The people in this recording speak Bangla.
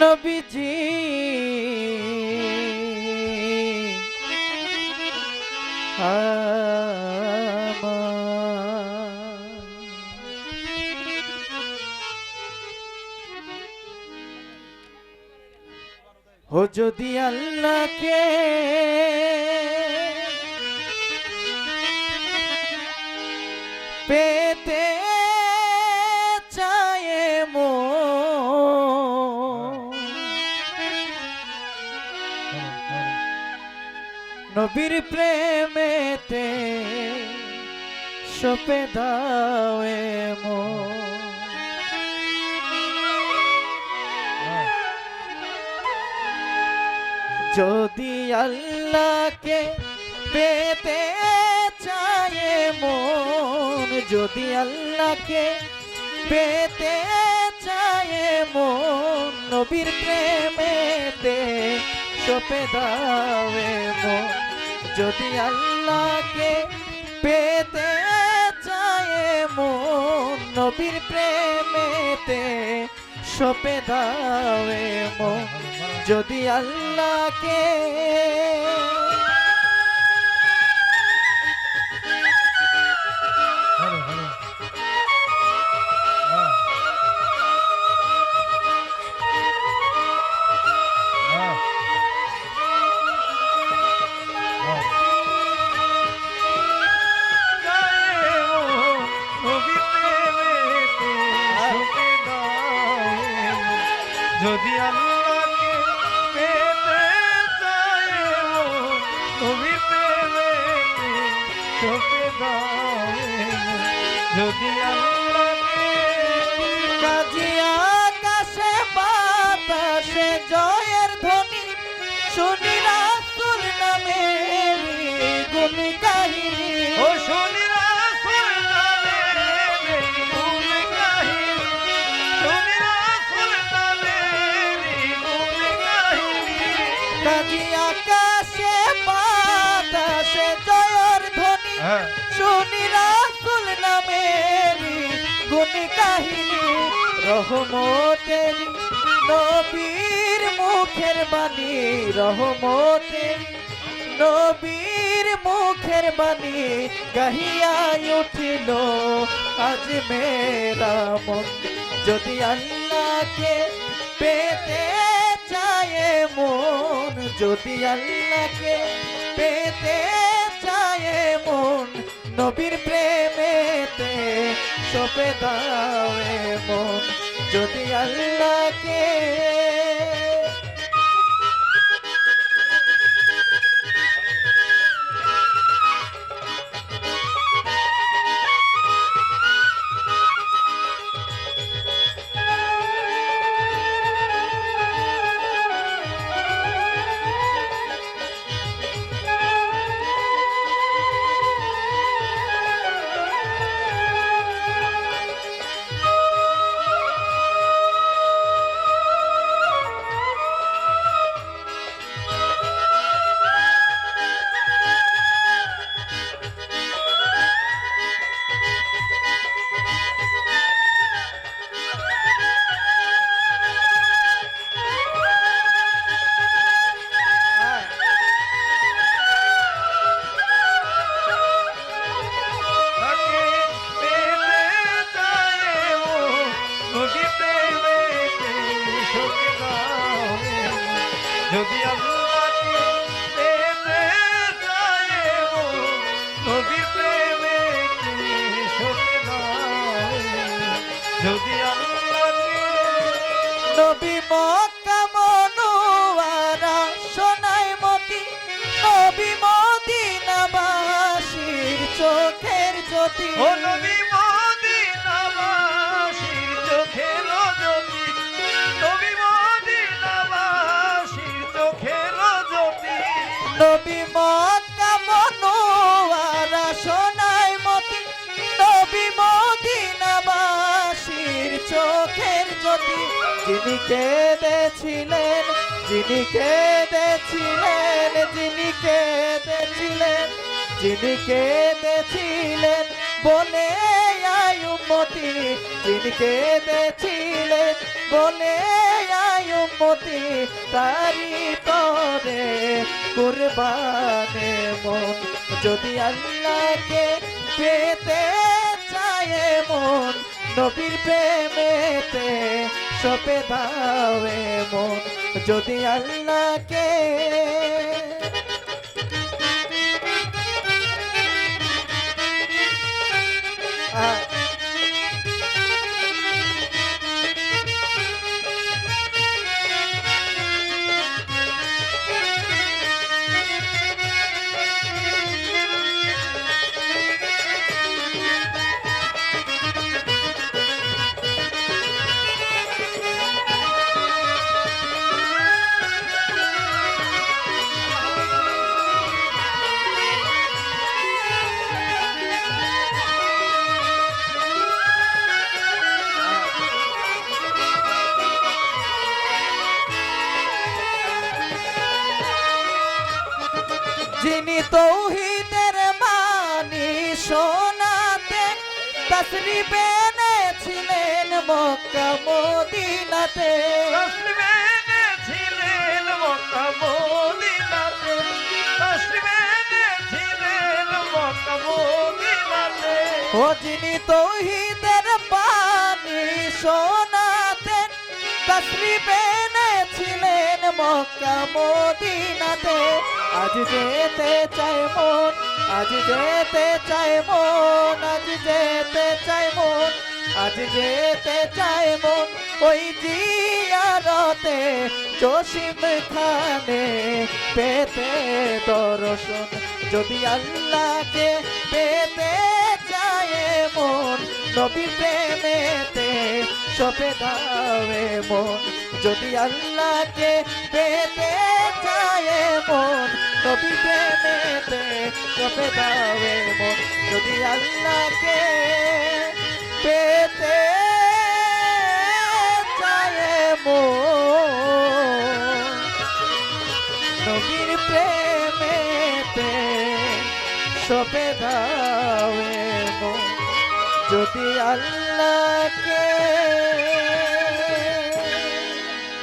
নবীজি ও যদি আল্লাহকে পেতে চায় নবীর প্রেমেতে সপে দাও যদি আল্লাহকে পেতে চায় মন, যদি আল্লাহকে পেতে চায় মন, নবীর প্রেমেতে সপে দাও মন। যদি আল্লাহকে পেতে চায় মন, নবীর প্রেমেতে সপে দাও মন। যদি আল্লাহকে যদি আল্লাহকে পেতে চায় নবীর প্রেমেতে সপে দাও যদি আল্লাহকে কাজী আকাশে বাতাসে জয়ের ধ্বনি শুনি রাসূল নামের গুণ কাহিনী। ও শুনি রাসূল নামের গুণ কাহিনী, শুনি রাসূল নামের গুণ কাহিনী। কাজী আকাশে বাতাসে জয়ের ধ্বনি শুনি রাসূল নামের গুণ কাহিনী। রহমতের নবীর মুখের বাণী, রহমতের নবীর মুখের বাণী গাহিয়া উঠিল আজ মেরা মন। যদি আল্লাহকে পেতে চায় মন, যদি আল্লাহকে পেতে চায় মন, নবীর প্রেমেতে সপে দাও মন। যদি আল্লাহকে যদি আল্লাহকে পেতে চায় নবীর প্রেমেতে সপে দাও। যদি আল্লাহকে নবী মক্কা মনোয়ারা সোনায় মতি, নবী মদিনাবাসীর চোখের জ্যোতি। ও নবী মদিনাবাসীর চোখের জ্যোতি, নবী মদিনাবাসীর চোখের জ্যোতি। নবী মক্কা মনোয়ারা সোনায় মতি, নবী মদিনাবাসীর চোখের জ্যোতি। যিনি কেঁদেছিলেন, যিনি কেঁদেছিলেন, যিনি কেঁদেছিলেন, যিনি কেঁদেছিলেন বলে আয় উম্মতি, যিনি কেঁদেছিলেন বলে আয় উম্মতি। উম্মতি তারি তরে কুরবানে মন যদি আল্লাহকে পেতে চায় মন নবীর প্রেমেতে সপে দাওয়ে মন যদি আল্লাহকে যিনি তৌহিদের বাণী শোনাতে তশরিফ এনেছিলেন মক্কা মদিনাতে তসলিম এনেছিলেন মক্কা মদিনাতে তসলিম এনেছিলেন মক্কা মদিনাতে ও যিনি তৌহিদের বাণী শোনাতে তশরিফ এনেছিলেন মক্কা মদিনাতে আজ যেতে চায় মন আজ যেতে চায় মন আজ যেতে চায় মন আজ যেতে চায় মন ওই জিয়ারতে জসিম খানে পেতে দর্শন যদি আল্লাহকে পেতে চায় মন নবী প্রেমেতে সপে দাওয়ে মন যদি আল্লাহকে পেতে চায় মন নবী প্রেমেতে সপে দাওয়ে মন যদি আল্লাহকে পেতে চায় মন নবীর প্রেমেতে সপে দাওয়ে মন যদি আল্লাহকে